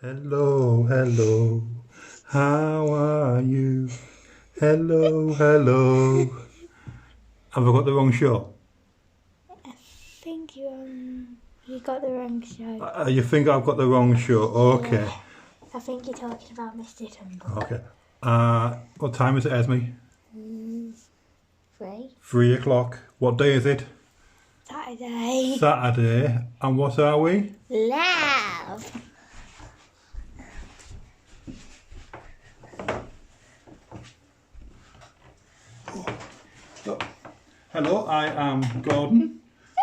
Hello, hello, how are you? Hello, hello. Have I got the wrong show? I think you got the wrong show. You think I've got the wrong show? Okay. Yeah, I think you're talking about Mr. Tumble. Okay. What time is it, Esme? 3. 3 o'clock. What day is it? Saturday. Saturday. And what are we? Love. So, hello, I am Gordon.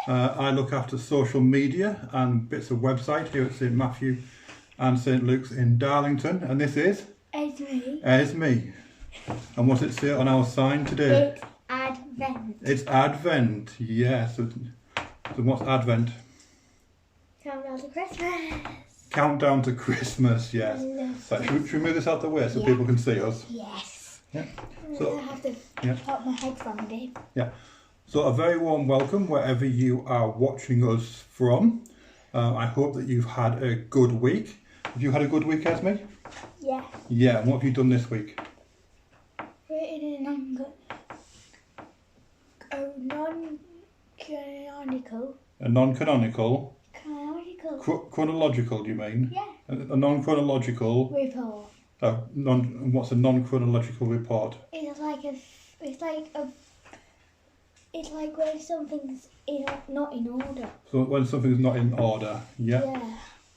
I look after social media and bits of website here at St Matthew and St Luke's in Darlington. And this is? Esme. And what's it say on our sign today? It's Advent. It's Advent, yes. So what's Advent? Countdown to Christmas. Countdown to Christmas, yes. So should we move this out the way so people can see us? Yes. Yeah. So I have to put my headphones in. Yeah. So a very warm welcome wherever you are watching us from. I hope that you've had a good week. Have you had a good week, Esme? Yeah. Yeah, and what have you done this week? Written in non-canonical. A non-canonical? Canonical. Chronological, do you mean? Yeah. A non-chronological... Report. What's a non-chronological report? It's like when something's not in order. So when something's not in order, yeah? Yeah.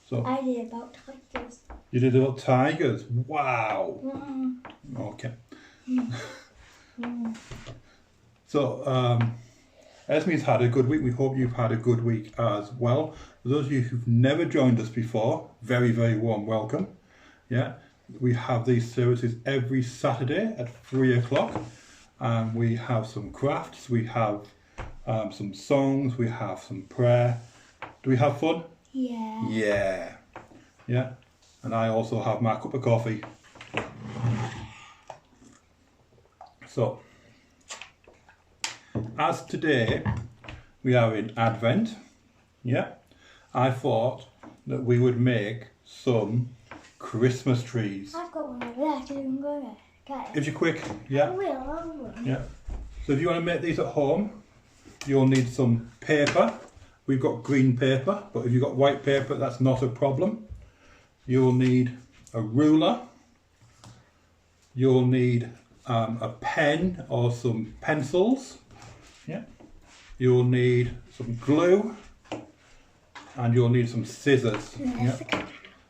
So I did about tigers. you did about tigers? Wow! Okay. So, Esme's had a good week. We hope you've had a good week as well. For those of you who've never joined us before, very, very warm welcome. Yeah, we have these services every Saturday at 3 o'clock. And we have some crafts, we have some songs, we have some prayer. Do we have fun? Yeah. Yeah. Yeah. And I also have my cup of coffee. So, as today we are in Advent, yeah, I thought that we would make some Christmas trees. I've got one over there. I can go there. Get it. If you're quick, yeah. I will. Yeah. So if you want to make these at home, you'll need some paper. We've got green paper, but if you've got white paper, that's not a problem. You'll need a ruler. You'll need a pen or some pencils. Yeah. You'll need some glue, and you'll need some scissors. Yeah.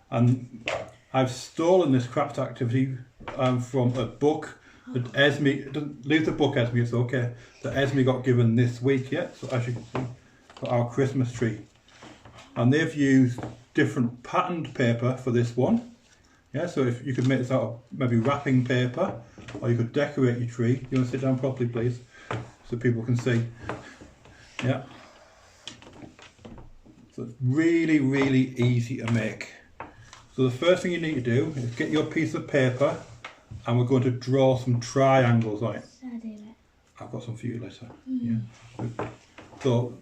And I've stolen this craft activity from a book that Esme, leave the book, Esme, it's okay, that Esme got given this week, yeah, so as you can see, for our Christmas tree. And they've used different patterned paper for this one, yeah, so if you could make this out of maybe wrapping paper, or you could decorate your tree. You want to sit down properly, please, so people can see, yeah. So it's really, really easy to make. So the first thing you need to do is get your piece of paper and we're going to draw some triangles on it. I'll do it. I've got some for you later. Yeah. So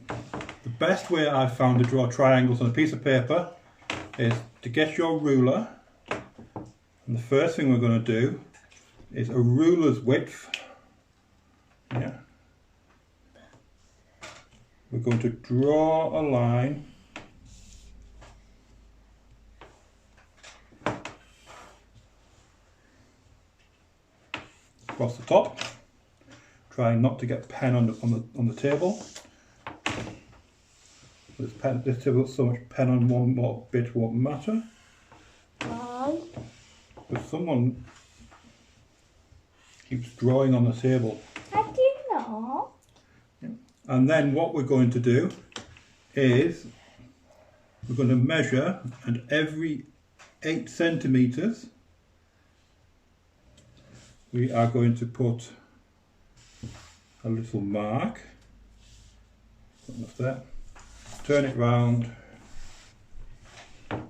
the best way I've found to draw triangles on a piece of paper is to get your ruler, and the first thing we're going to do is a ruler's width. Yeah. We're going to draw a line across the top, trying not to get pen on the table. This table got so much pen on one more bit won't matter. Why? But someone keeps drawing on the table. I do not. Yeah. And then what we're going to do is we're going to measure, and every 8 centimetres we are going to put a little mark. Put enough there. Turn it round. 8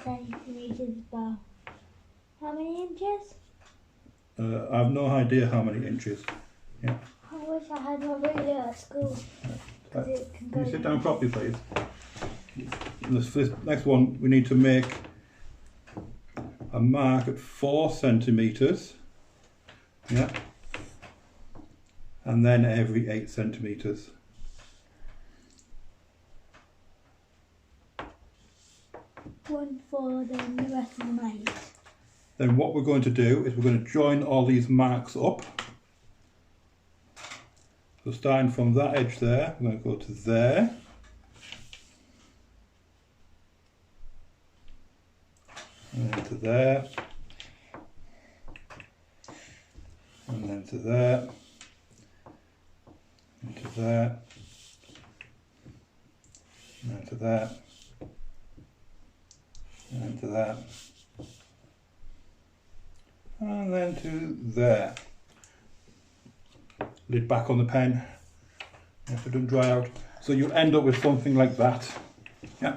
centimetres by how many inches? I have no idea how many inches. Yeah. I wish I had my ruler at school. Can you sit down properly, please? And this next one, we need to make a mark at 4 centimetres. Yeah. And then every 8 centimetres. One for the rest of the night. Then what we're going to do is we're going to join all these marks up. So starting from that edge there, we're going to go to there. And then to there. And then to there. And to there. And then to there. And to there. And then to there. Lid back on the pen, if it doesn't dry out. So you'll end up with something like that. Yeah.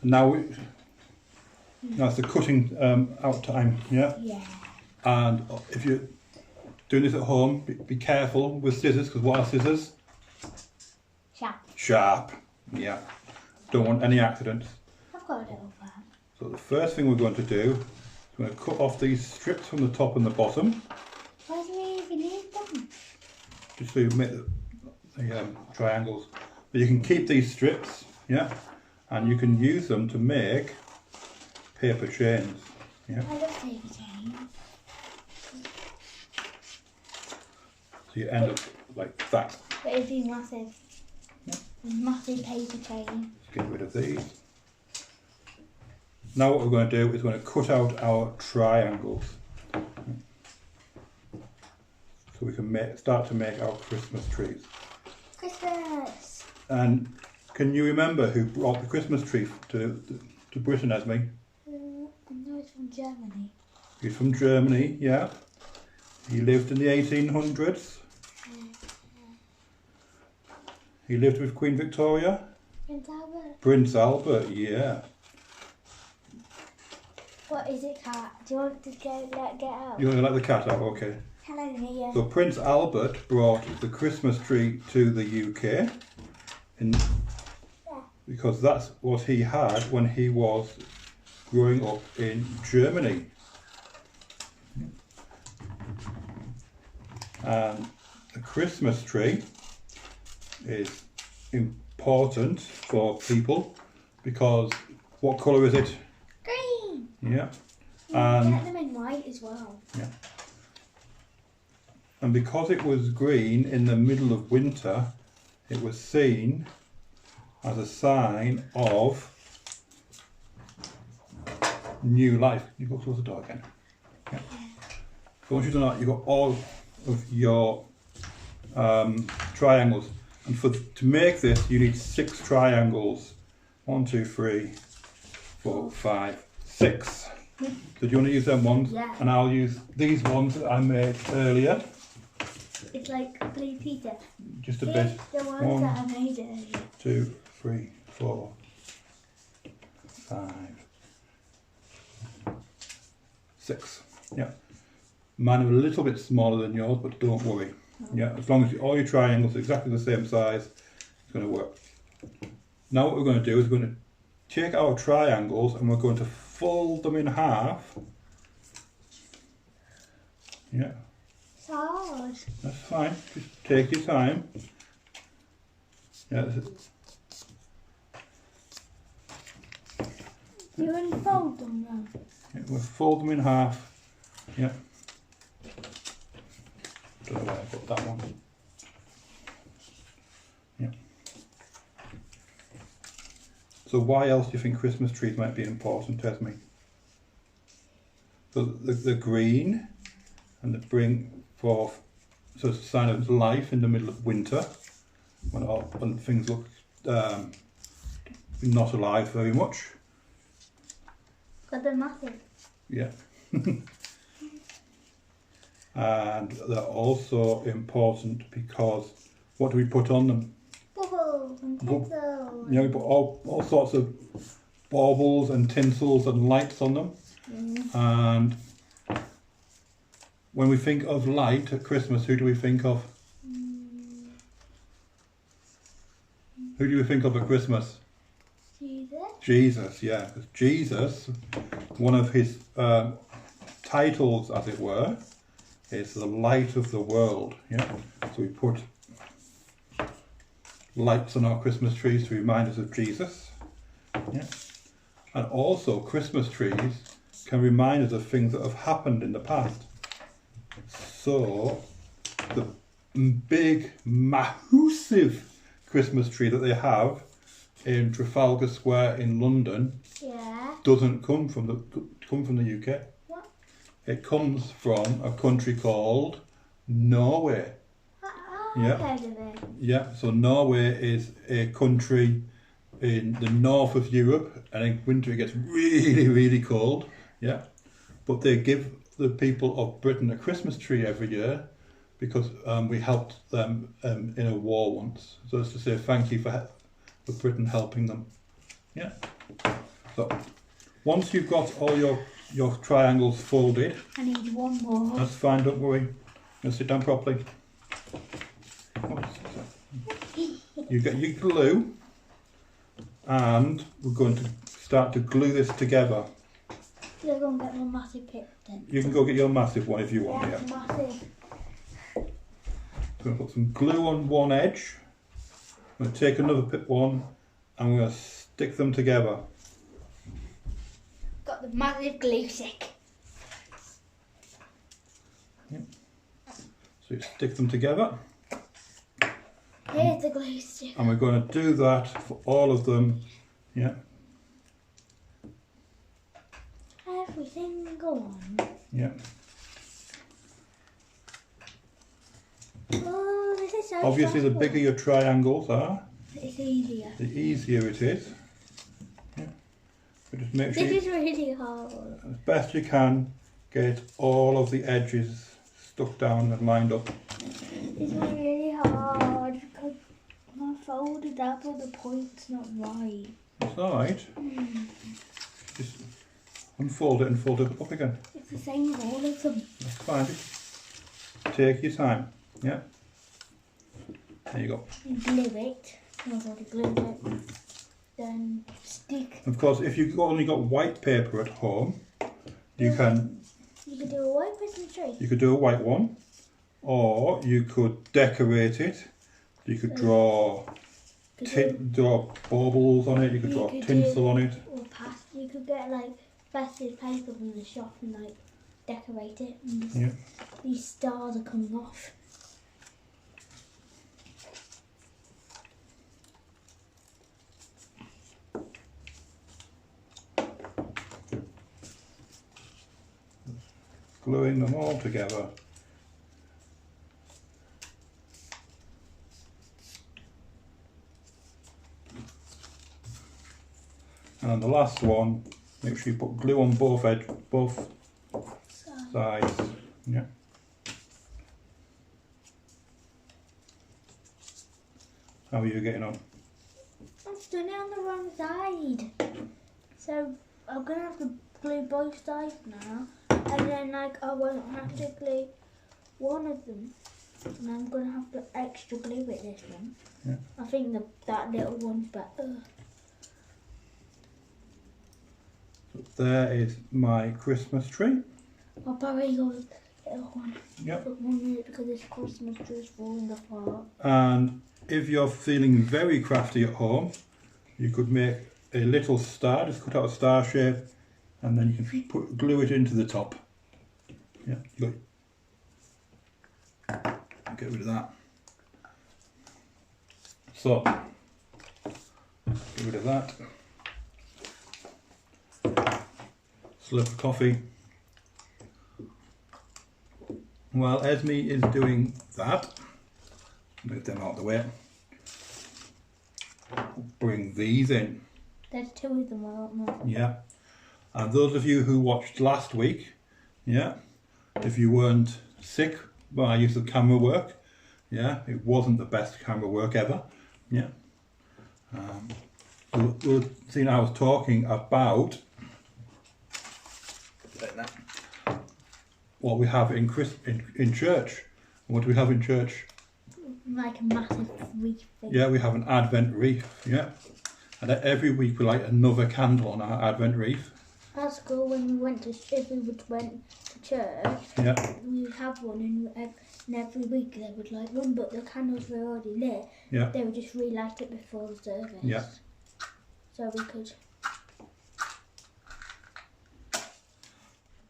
Now it's the cutting out time. Yeah. Yeah. And if you're doing this at home, be careful with scissors, because what are scissors? Sharp. Sharp. Yeah. Don't want any accidents. I've got a little fan. So the first thing we're going to do is we're going to cut off these strips from the top and the bottom. Why do we even need them? Just so you make the triangles. But you can keep these strips, yeah, and you can use them to make paper chains. Yeah. I love paper chains. So you end up like that. But it'd be massive. Yeah. Massive paper chain. Let's get rid of these. Now what we're going to do is we're going to cut out our triangles. So we can start to make our Christmas trees. Christmas! And can you remember who brought the Christmas tree to Britain, Esme? I know it's from Germany. He's from Germany, yeah. He lived in the 1800s. He lived with Queen Victoria. Prince Albert. Prince Albert, yeah. What is it, cat? Do you want to get out? You want to let the cat out? Okay. Hello, here. So Prince Albert brought the Christmas tree to the UK because that's what he had when he was growing up in Germany. And the Christmas tree is important for people because what colour is it? Green! Yeah. You can get them in white as well. Yeah. And because it was green in the middle of winter, it was seen as a sign of new life. You go close the door again. Yeah. So once you've done that, you've got all of your triangles. And to make this, you need 6 triangles. 1, 2, 3, 4, 5, 6. So do you want to use them ones? Yeah. And I'll use these ones that I made earlier. It's like Blue Peter. Just a Here's bit. the ones 1, that I made earlier. 2, 3, 4, 5, 6. Yeah. Mine are a little bit smaller than yours, but don't worry. Yeah, as long as all your triangles are exactly the same size, it's going to work. Now what we're going to do is we're going to take our triangles and we're going to fold them in half. Yeah. It's hard. That's fine. Just take your time. Yeah. You unfold them now. Yeah, we'll fold them in half. Yeah. Don't know where I put that one. Yeah. So why else do you think Christmas trees might be important, Esme? So the green and the bring forth, so it's a sign of life in the middle of winter when things look not alive very much. But they're massive. Yeah. And they're also important because what do we put on them? Bubbles and tinsel. You know, we put all sorts of baubles and tinsels and lights on them. And when we think of light at Christmas, who do we think of? Who do you think of at Christmas? Jesus. Jesus, yeah. 'Cause Jesus, one of his titles, as it were, is the light of the world. Yeah. So we put lights on our Christmas trees to remind us of Jesus. Yeah. And also Christmas trees can remind us of things that have happened in the past. So the big, massive Christmas tree that they have in Trafalgar Square in London doesn't come from the UK. What? It comes from a country called Norway. I've heard of it. Yeah, so Norway is a country in the north of Europe, and in winter it gets really, really cold. Yeah, but they give the people of Britain a Christmas tree every year because we helped them in a war once. So it's to say thank you for Britain helping them. Yeah. So once you've got all your triangles folded, I need one more. that's fine. Don't worry. Now sit down properly. You get your glue, and we're going to start to glue this together. You're going to get my massive pip then. You can go get your massive one if you want. Yeah, Yeah. massive. I'm going to put some glue on one edge. I'm going to take another pip one, and we're going to stick them together. Got the massive glue stick. Yeah. So you stick them together. Here's the glue stick. And we're going to do that for all of them. Yeah. Every single one. Yeah. Oh, this is so Obviously, the stressful. bigger your triangles are, It's easier. the easier it is. Yeah. But just make sure, This is really hard. as best you can, get all of the edges stuck down and lined up. This is really hard because I folded up but the point's not right. It's alright. Just unfold it and fold it up again. It's the same with all of them. That's fine. Just take your time. Yeah. There you go. You glue it. I've already glued it. Then stick. Of course, if you've only got white paper at home, you can. You could do a white Christmas tree. You could do a white one, or you could decorate it. You could draw draw baubles on it. You could draw tinsel on it. Or you could get like festive paper from the shop and like decorate it. And Yeah. these stars are coming off. Gluing them all together. And on the last one, make sure you put glue on both sides. Yeah. How are you getting on? I'm doing it on the wrong side. So I'm gonna have to glue both sides now. And then like I won't have to glue one of them. And I'm gonna have to extra glue it this one. Yeah. I think that little one's better. There is my Christmas tree. I'll probably go with the little one. Yep. For 1 minute because this Christmas tree is falling apart. And if you're feeling very crafty at home, you could make a little star, just cut out a star shape, and then you can glue it into the top. Yeah, you got. Get rid of that. So, get rid of that. Slurp of coffee. While Esme is doing that, move them out of the way. Bring these in. There's two of them, I don't know. Yeah. And those of you who watched last week, yeah, if you weren't sick by use of camera work, yeah, it wasn't the best camera work ever. Yeah. We'll see now I was talking about what we have in church. What do we have in church? like a massive wreath thing. Yeah, we have an Advent wreath, yeah. And every week we light another candle on our Advent wreath. At school, when we went to church, yeah. we would have one, and every week they would light one, but the candles were already lit. Yeah. They would just relight it before the service. Yeah. So we could.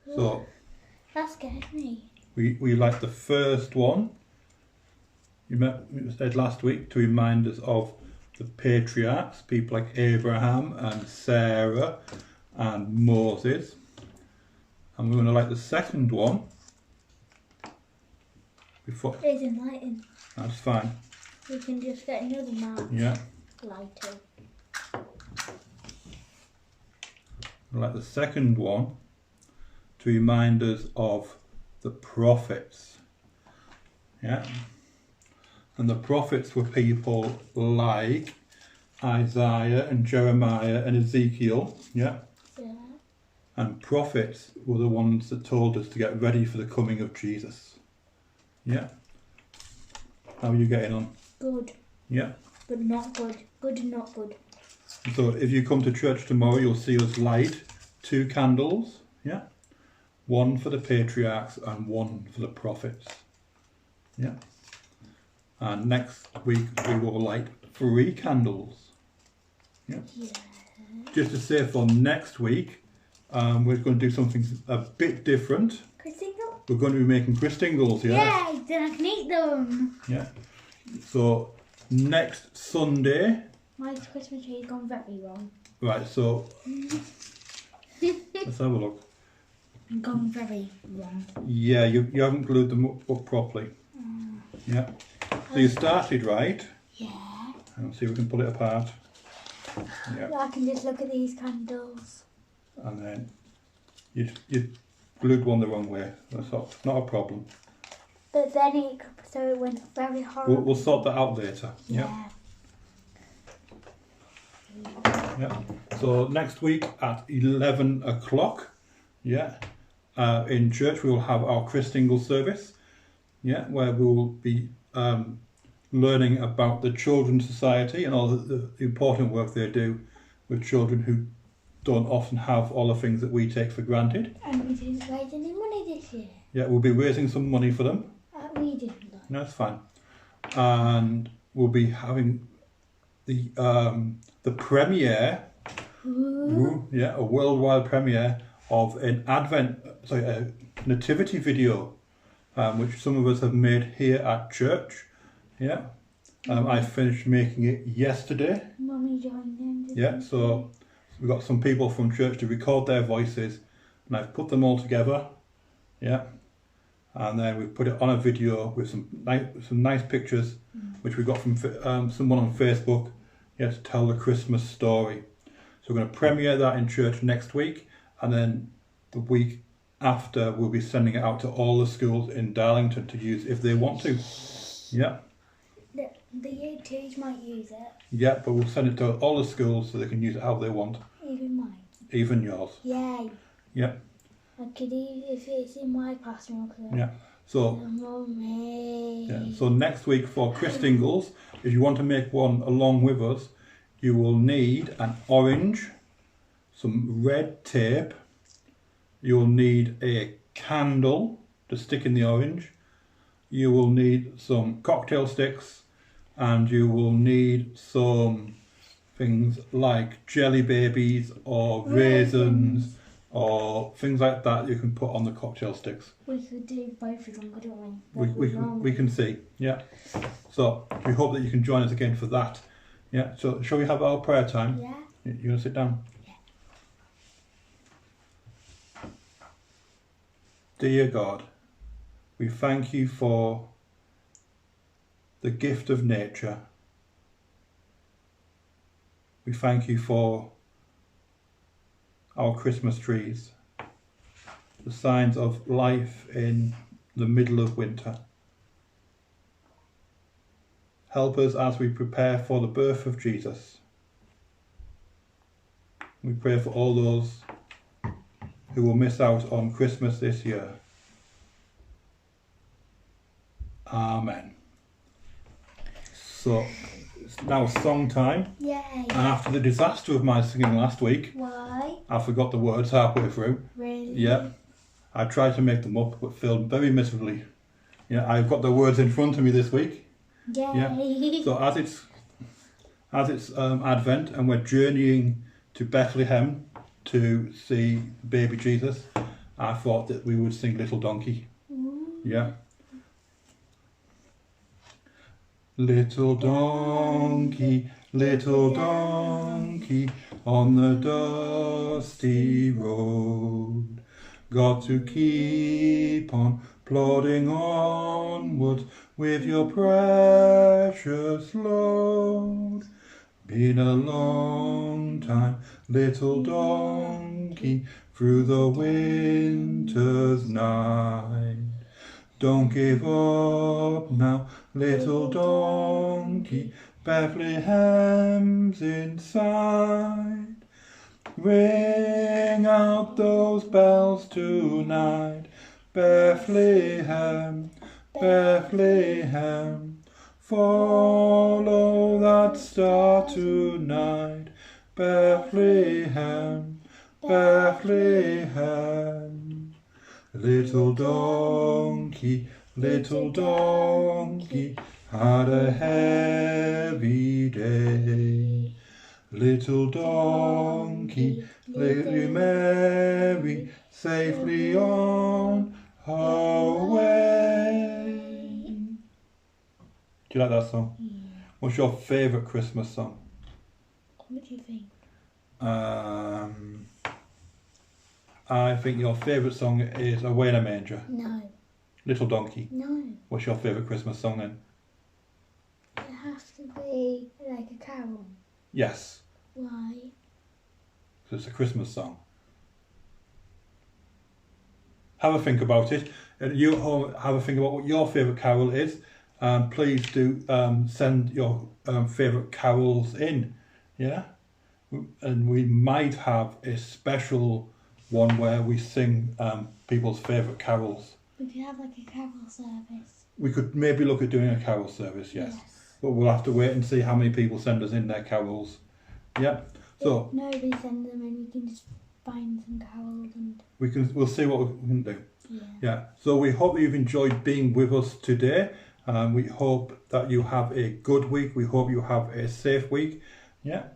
So That scared me. we light the first one. You said last week to remind us of the patriarchs, people like Abraham and Sarah and Moses. And we're going to light the second one before. It isn't lighting. That's fine. We can just get another match. Yeah. Lighting. We'll light the second one to remind us of the prophets. Yeah. And the prophets were people like Isaiah and Jeremiah and Ezekiel. Yeah. Yeah. And prophets were the ones that told us to get ready for the coming of Jesus. Yeah. How are you getting on? Good. Yeah. But not good. Good and not good. So if you come to church tomorrow, you'll see us light 2 candles. Yeah. One for the patriarchs and one for the prophets. Yeah. And next week we will light 3 candles. Yeah. Just to say for next week, we're going to do something a bit different. Christingles? We're going to be making Christingles, yeah? Yay! Then I can eat them. Yeah. So next Sunday. My Christmas tree has gone very wrong. Right, so let's have a look. Gone very wrong. Yeah, you haven't glued them up properly. Yeah. So you started right. Yeah. And see if we can pull it apart. Yeah. I can just look at these candles. And then you glued one the wrong way. That's not a problem. But then it went very horrible. We'll sort that out later. Yeah. Yeah. So next week at 11 o'clock, yeah, in church we will have our Christingles service, yeah, where we will be learning about the Children's Society and all the important work they do with children who don't often have all the things that we take for granted. And we didn't raise any money this year. Yeah, we'll be raising some money for them. We didn't. No, that's fine. And we'll be having the premiere, a worldwide premiere of an a nativity video, which some of us have made here at church. Yeah, I finished making it yesterday. Mummy joined in. Yeah, so we've got some people from church to record their voices, and I've put them all together. Yeah. And then we put it on a video with some nice pictures, which we got from someone on Facebook, yeah, to tell the Christmas story. So we're going to premiere that in church next week, and then the week after we'll be sending it out to all the schools in Darlington to use if they want to. Yeah. The year twos might use it. Yeah, but we'll send it to all the schools so they can use it how they want. Even mine. Even yours. Yay. Yeah. I could eat if it's in my classroom. Yeah. So, so next week for Christingles, if you want to make one along with us, you will need an orange, some red tape, you'll need a candle to stick in the orange, you will need some cocktail sticks, and you will need some things like jelly babies or raisins or things like that you can put on the cocktail sticks. We could do both of them, couldn't we? We can see, yeah. So we hope that you can join us again for that. Yeah. So shall we have our prayer time? Yeah. You want to sit down? Yeah. Dear God, we thank you for the gift of nature. We thank you for our Christmas trees, the signs of life in the middle of winter. Help us as we prepare for the birth of Jesus. We pray for all those who will miss out on Christmas this year. Amen. So it's now song time. Yay. And after the disaster of my singing last week, Why? I forgot the words halfway through. Really? Yeah. I tried to make them up, but failed very miserably. Yeah, I've got the words in front of me this week. Yay. Yeah. So as it's Advent and we're journeying to Bethlehem to see baby Jesus, I thought that we would sing Little Donkey. Yeah. Little donkey, on the dusty road, got to keep on plodding onward with your precious load. Been a long time, little donkey, through the winter's night. Don't give up now, little donkey, Bethlehem's in sight. Ring out those bells tonight, Bethlehem, Bethlehem. Follow that star tonight, Bethlehem, Bethlehem. Little donkey, had a heavy day. Little donkey, Lady Mary, safely on her way. Do you like that song? Yeah. What's your favourite Christmas song? What do you think? I think your favourite song is Away in a Manger. No. Little Donkey. No. What's your favourite Christmas song then? It has to be like a carol. Yes, Why? because it's a Christmas song. Have a think about it. And you all have a think about what your favourite carol is. Please do send your favourite carols in. Yeah? And we might have a special one where we sing people's favourite carols. We could have like a carol service. We could maybe look at doing a carol service, yes. But we'll have to wait and see how many people send us in their carols. Yeah. So if nobody sends them in, we can just find some carols and we'll see what we can do. yeah. Yeah. So we hope you've enjoyed being with us today. We hope that you have a good week. We hope you have a safe week. Yeah.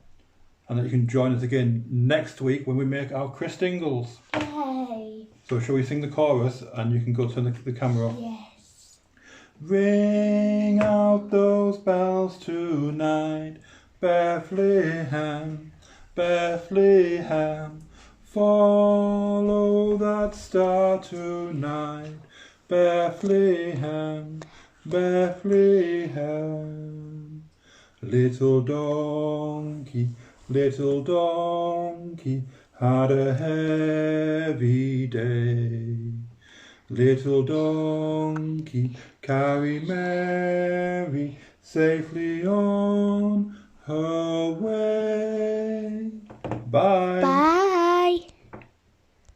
And that you can join us again next week when we make our Christingles. Yay! So shall we sing the chorus and you can go turn the camera off? Yes. Ring out those bells tonight, Bethlehem, Bethlehem. Follow that star tonight, Bethlehem, Bethlehem. Little donkey, had a heavy day. Little donkey, carry Mary safely on her way. Bye. Bye.